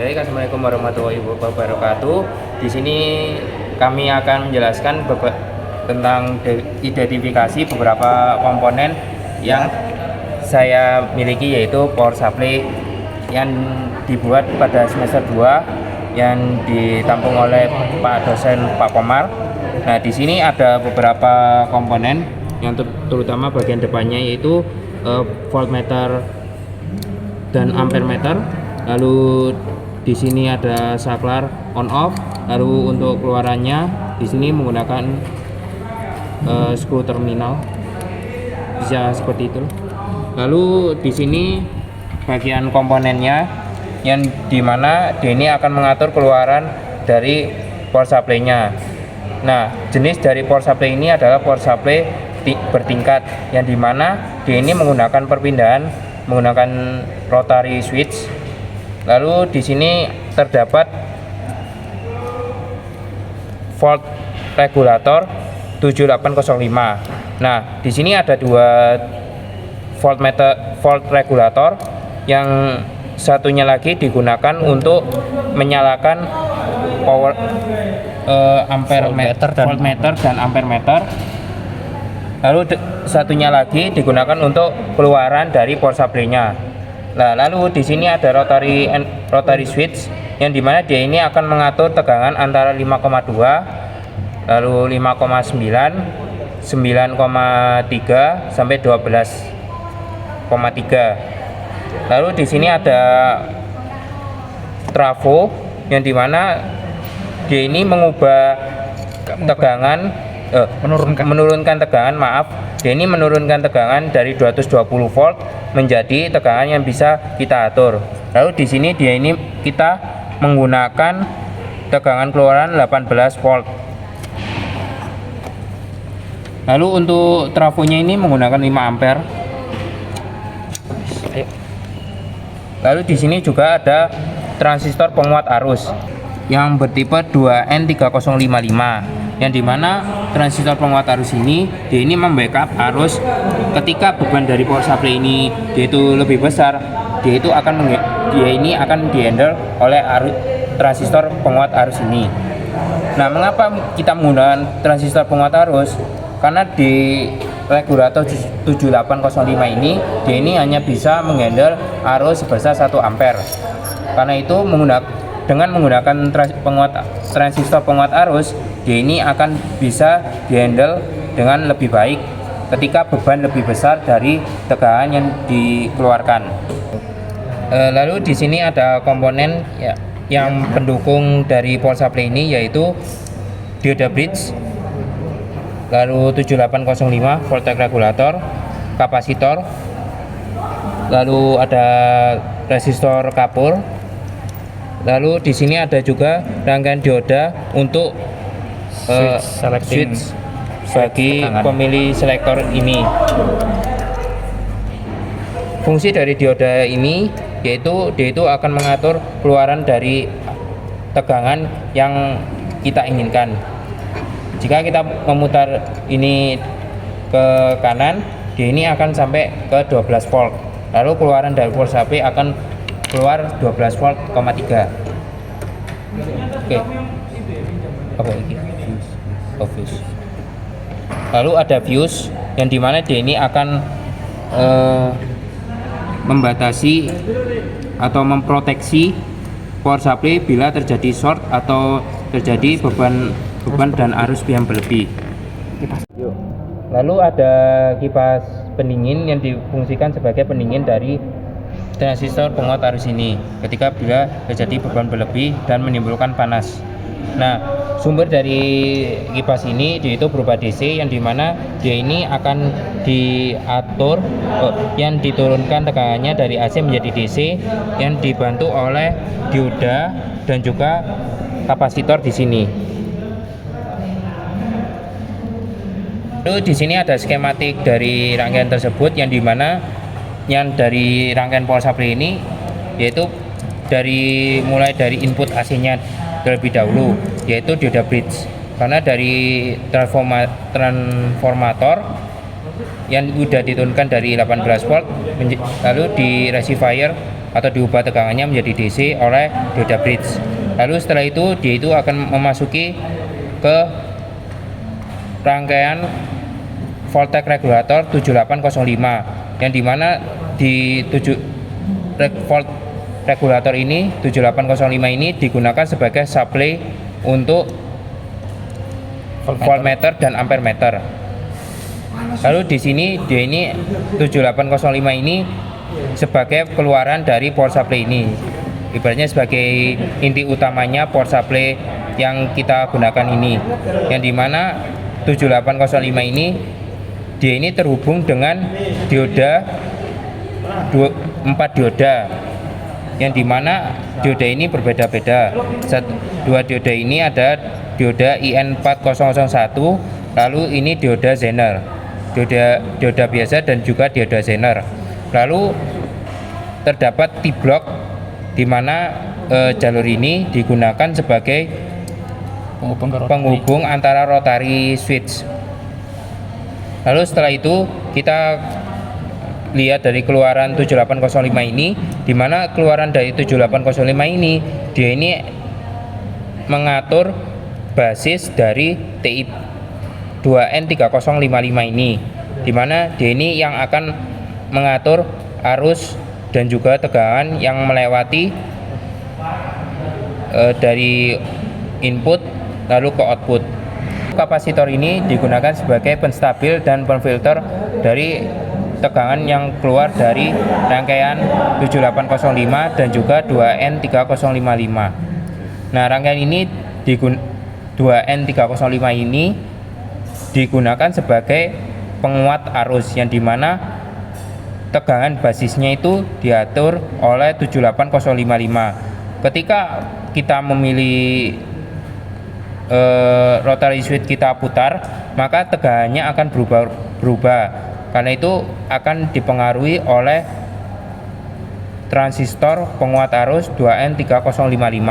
Baik, assalamualaikum warahmatullahi wabarakatuh. Di sini kami akan menjelaskan tentang identifikasi beberapa komponen yang saya miliki, yaitu power supply yang dibuat pada semester 2 yang ditampung oleh Pak dosen Pak Komar. Nah, di sini ada beberapa komponen yang terutama bagian depannya, yaitu voltmeter dan ampermeter. Lalu di sini ada saklar on off. Lalu untuk keluarannya di sini menggunakan screw terminal, bisa seperti itu. Lalu di sini bagian komponennya yang dimana ini akan mengatur keluaran dari power supply-nya. Nah, jenis dari power supply ini adalah power supply bertingkat, yang dimana ini menggunakan perpindahan menggunakan rotary switch. Lalu di sini terdapat volt regulator 7805. Nah, di sini ada dua volt regulator, yang satunya lagi digunakan untuk menyalakan power voltmeter dan ampermeter. Lalu satunya lagi digunakan untuk keluaran dari power supply-nya. Nah, lalu di sini ada rotary switch, yang dimana dia ini akan mengatur tegangan antara 5,2, lalu 5,9, 9,3 sampai 12,3. Lalu di sini ada trafo, yang dimana dia ini mengubah tegangan menurunkan tegangan, dia ini menurunkan tegangan dari 220 volt menjadi tegangan yang bisa kita atur. Lalu di sini dia ini kita menggunakan tegangan keluaran 18 volt. Lalu untuk trafonya ini menggunakan 5 ampere. Lalu di sini juga ada transistor penguat arus yang bertipe 2N3055, yang dimana transistor penguat arus ini dia ini membackup arus ketika beban dari power supply ini dia itu lebih besar. Dia ini akan dihandle oleh transistor penguat arus ini. Nah, mengapa kita menggunakan transistor penguat arus? Karena di regulator 7805 ini dia ini hanya bisa menghandle arus sebesar 1 ampere. Karena itu dengan menggunakan transistor penguat arus, dia ini akan bisa dihandle dengan lebih baik ketika beban lebih besar dari tegangan yang dikeluarkan. Lalu di sini ada komponen yang pendukung dari power supply ini, yaitu dioda bridge, lalu 7805 voltage regulator, kapasitor, lalu ada resistor kapur. Lalu di sini ada juga rangkaian dioda untuk switch bagi pemilih selektor ini. Fungsi dari dioda ini yaitu dia itu akan mengatur keluaran dari tegangan yang kita inginkan. Jika kita memutar ini ke kanan, dia ini akan sampai ke 12 volt. Lalu keluaran dari power supply akan keluar 12 volt, 3. Oke. Apa ini? Fuse. Lalu ada fuse, yang dimana dia ini akan membatasi atau memproteksi power supply bila terjadi short atau terjadi beban dan arus yang berlebih. Lalu ada kipas pendingin yang difungsikan sebagai pendingin dari transistor penguat arus ini ketika bila terjadi beban berlebih dan menimbulkan panas. Nah, sumber dari kipas ini dia itu berupa DC, yang dimana dia ini akan diatur yang diturunkan tegangannya dari AC menjadi DC, yang dibantu oleh dioda dan juga kapasitor di sini. Lalu di sini ada skematik dari rangkaian tersebut, yang dimana yang dari rangkaian power supply ini yaitu mulai dari input AC-nya terlebih dahulu, yaitu dioda bridge. Karena dari transformator yang sudah diturunkan dari 18 volt, lalu di rectifier atau diubah tegangannya menjadi DC oleh dioda bridge. Lalu setelah itu dia itu akan memasuki ke rangkaian voltage regulator 7805, yang dimana di volt regulator ini 7805 ini digunakan sebagai supply untuk voltmeter dan ampermeter. Lalu di sini dia ini 7805 ini sebagai keluaran dari power supply ini, ibaratnya sebagai inti utamanya power supply yang kita gunakan ini, yang dimana 7805 ini dia ini terhubung dengan dioda 4 dioda, yang dimana dioda ini berbeda-beda. Dua dioda ini ada dioda IN4001, lalu ini dioda Zener, dioda biasa dan juga dioda Zener. Lalu terdapat T-block, di mana jalur ini digunakan sebagai penghubung antara rotary switch. Lalu setelah itu kita lihat dari keluaran 7805 ini, di mana keluaran dari 7805 ini dia ini mengatur basis dari TI 2N3055 ini, di mana dia ini yang akan mengatur arus dan juga tegangan yang melewati dari input lalu ke output. Kapasitor ini digunakan sebagai penstabil dan penfilter dari tegangan yang keluar dari rangkaian 7805 dan juga 2N3055. Nah, rangkaian ini 2N305 ini digunakan sebagai penguat arus, yang dimana tegangan basisnya itu diatur oleh 78055. Ketika kita memilih rotary switch kita putar, maka tegangannya akan berubah. Karena itu akan dipengaruhi oleh transistor penguat arus 2N3055.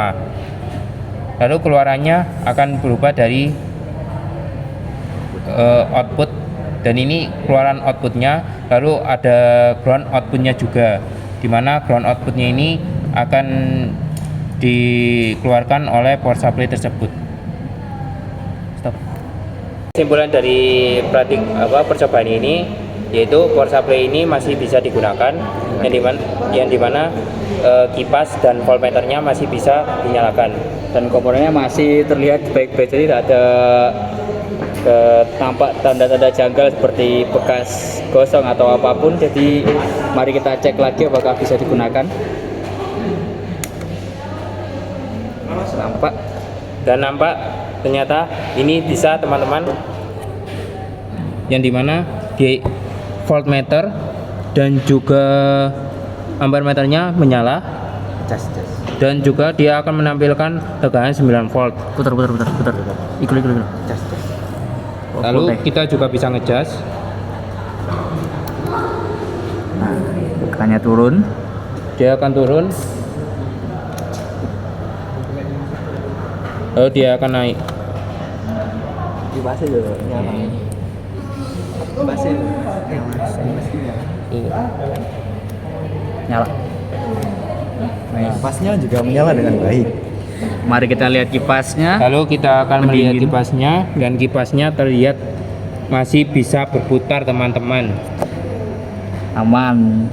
Lalu keluarannya akan berubah dari output, dan ini keluaran outputnya. Lalu ada ground outputnya juga, dimana ground outputnya ini akan dikeluarkan oleh power supply tersebut. Stop. Kesimpulan dari percobaan ini yaitu power supply ini masih bisa digunakan, yang dimana kipas dan voltmeternya masih bisa dinyalakan, dan komponennya masih terlihat baik-baik, jadi tidak ada tampak tanda-tanda janggal seperti bekas gosong atau apapun. Jadi mari kita cek lagi apakah bisa digunakan. Nampak ternyata ini bisa, teman-teman, yang dimana di voltmeter dan juga ampermeternya menyala, dan juga dia akan menampilkan tegangan 9 volt. Putar. Ikut. Lalu kita juga bisa ngecas. Nah, tekannya turun. Dia akan turun. Lalu dia akan naik. Kipasnya juga nyala. Nyala. Kipasnya juga menyala dengan baik. Mari kita lihat kipasnya. Lalu kita akan melihat kipasnya, dan kipasnya terlihat masih bisa berputar, teman-teman. Aman.